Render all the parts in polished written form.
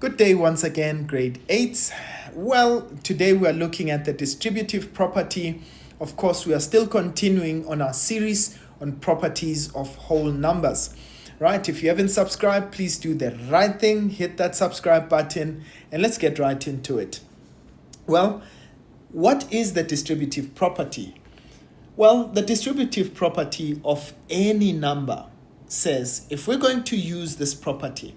Good day once again, grade 8. Well, today we are looking at the distributive property. Of course, we are still continuing on our series on properties of whole numbers. Right, if you haven't subscribed, please do the right thing, hit that subscribe button, and let's get right into it. Well, what is the distributive property? Well, the distributive property of any number says if we're going to use this property,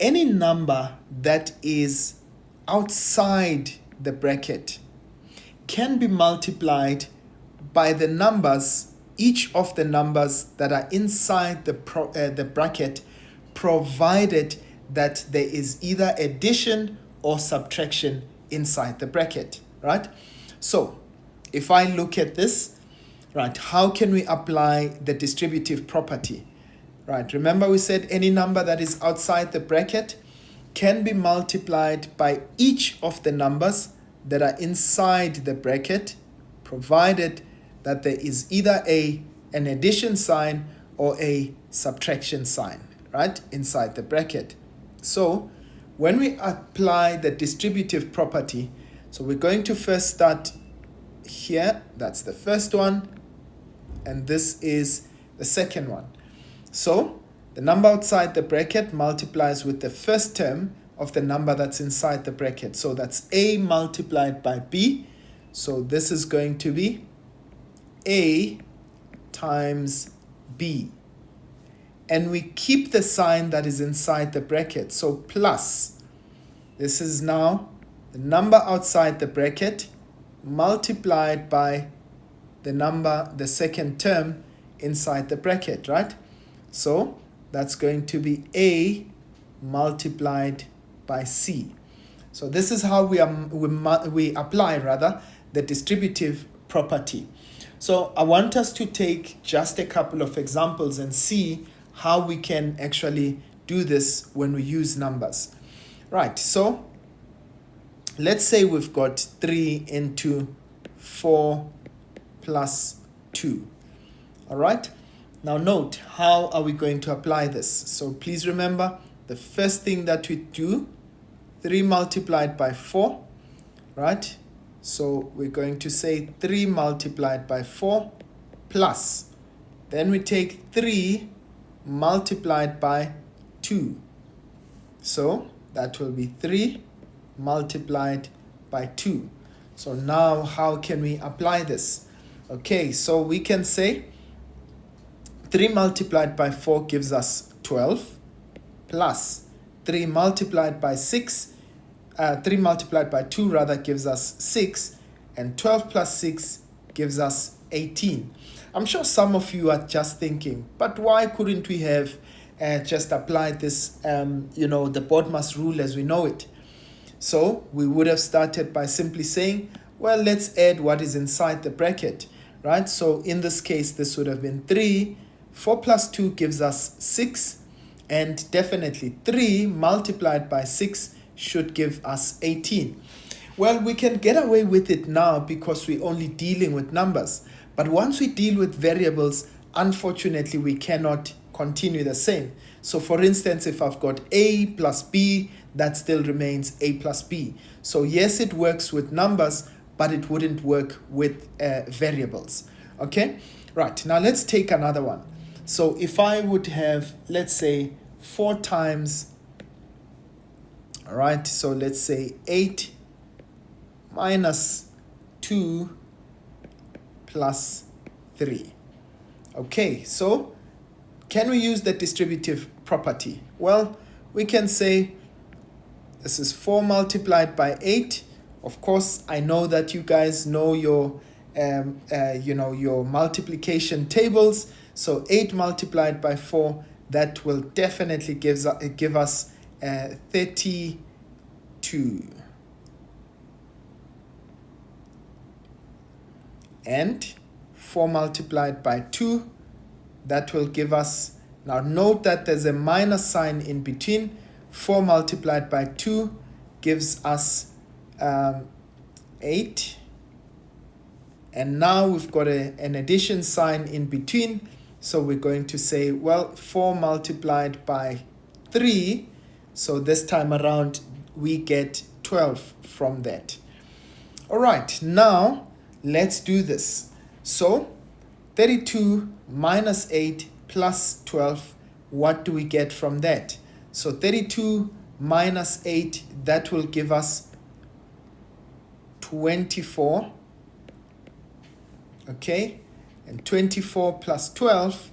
any number that is outside the bracket can be multiplied by the numbers, each of the numbers that are inside the bracket, provided that there is either addition or subtraction inside the bracket, right? So if I look at this, right, how can we apply the distributive property? Right, remember we said any number that is outside the bracket can be multiplied by each of the numbers that are inside the bracket, provided that there is either an addition sign or a subtraction sign, right, inside the bracket. So when we apply the distributive property, so we're going to first start here, that's the first one, and this is the second one. So the number outside the bracket multiplies with the first term of the number that's inside the bracket. So that's A multiplied by B. So this is going to be A times B. And we keep the sign that is inside the bracket. So plus, this is now the number outside the bracket multiplied by the number, the second term inside the bracket, right? So that's going to be A multiplied by C. So this is how we apply the distributive property. So I want us to take just a couple of examples and see how we can actually do this when we use numbers. Right, so let's say we've got 3 into 4 plus 2. All right. Now note, how are we going to apply this? So please remember, the first thing that we do, 3 multiplied by 4, right? So we're going to say 3 multiplied by 4 plus. Then we take 3 multiplied by 2. So that will be 3 multiplied by 2. So now how can we apply this? Okay, so we can say 3 multiplied by 4 gives us 12, plus 3 multiplied by 2 rather gives us 6, and 12 plus 6 gives us 18. I'm sure some of you are just thinking, but why couldn't we have just applied this, the BODMAS rule as we know it? So we would have started by simply saying, well, let's add what is inside the bracket, right? So in this case, this would have been 3. 4 plus 2 gives us 6, and definitely 3 multiplied by 6 should give us 18. Well, we can get away with it now because we're only dealing with numbers. But once we deal with variables, unfortunately, we cannot continue the same. So for instance, if I've got A plus B, that still remains A plus B. So yes, it works with numbers, but it wouldn't work with variables. Okay, right, now let's take another one. So if I would have, let's say, 4 times, all right, so let's say 8 minus 2 plus 3. Okay, so can we use the distributive property? Well, we can say this is 4 multiplied by 8. Of course, I know that you guys know your multiplication tables. So 8 multiplied by 4, that will definitely give us 32. And 4 multiplied by 2, that will give us, now note that there's a minus sign in between. 4 multiplied by 2 gives us 8. And now we've got an addition sign in between. So we're going to say, well, 4 multiplied by 3 So this time around, we get 12 from that. All right, now let's do this. So 32 minus 8 plus 12, what do we get from that? So 32 minus 8, that will give us 24. Okay, and 24 plus 12,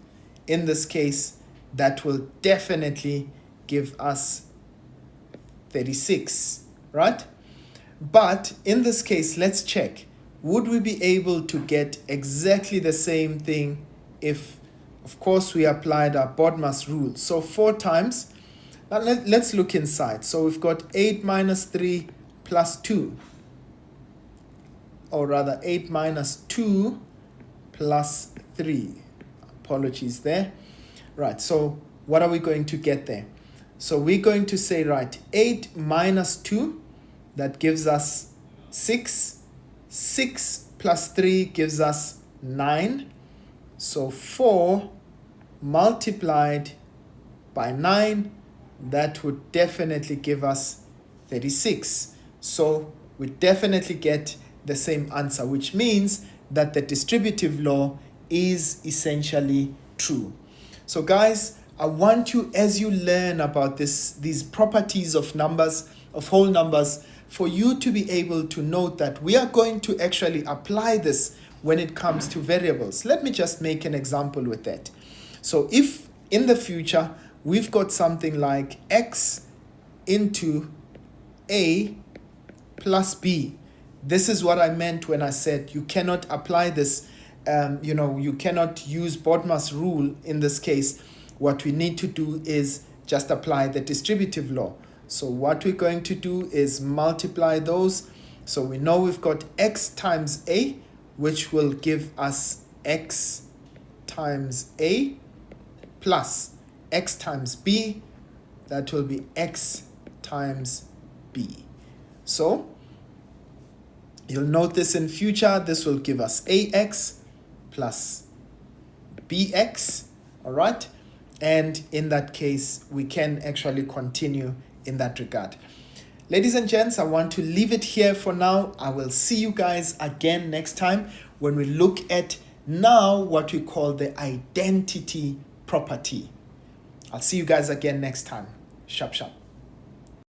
in this case, that will definitely give us 36, right? But in this case, let's check. Would we be able to get exactly the same thing if, of course, we applied our BODMAS rule? So 4 times. Now let's look inside. So we've got 8 minus 3 plus 2. Or rather, 8 minus 2 plus 3. Apologies there. Right, so what are we going to get there? So we're going to say, right, 8 minus 2, that gives us 6. 6 plus 3 gives us 9. So 4 multiplied by 9, that would definitely give us 36. So we definitely get the same answer, which means that the distributive law is essentially true. So guys, I want you, as you learn about these properties of numbers, of whole numbers, for you to be able to note that we are going to actually apply this when it comes to variables. Let me just make an example with that. So if in the future we've got something like x into a plus b, this is what I meant when I said you cannot apply this, you cannot use BODMAS rule in this case. What we need to do is just apply the distributive law. So what we're going to do is multiply those. So we know we've got x times a, which will give us x times a, plus x times b, that will be x times b. So you'll note this in future, this will give us ax plus bx, all right? And in that case, we can actually continue in that regard. Ladies and gents, I want to leave it here for now. I will see you guys again next time when we look at now what we call the identity property. I'll see you guys again next time. Sharp, sharp.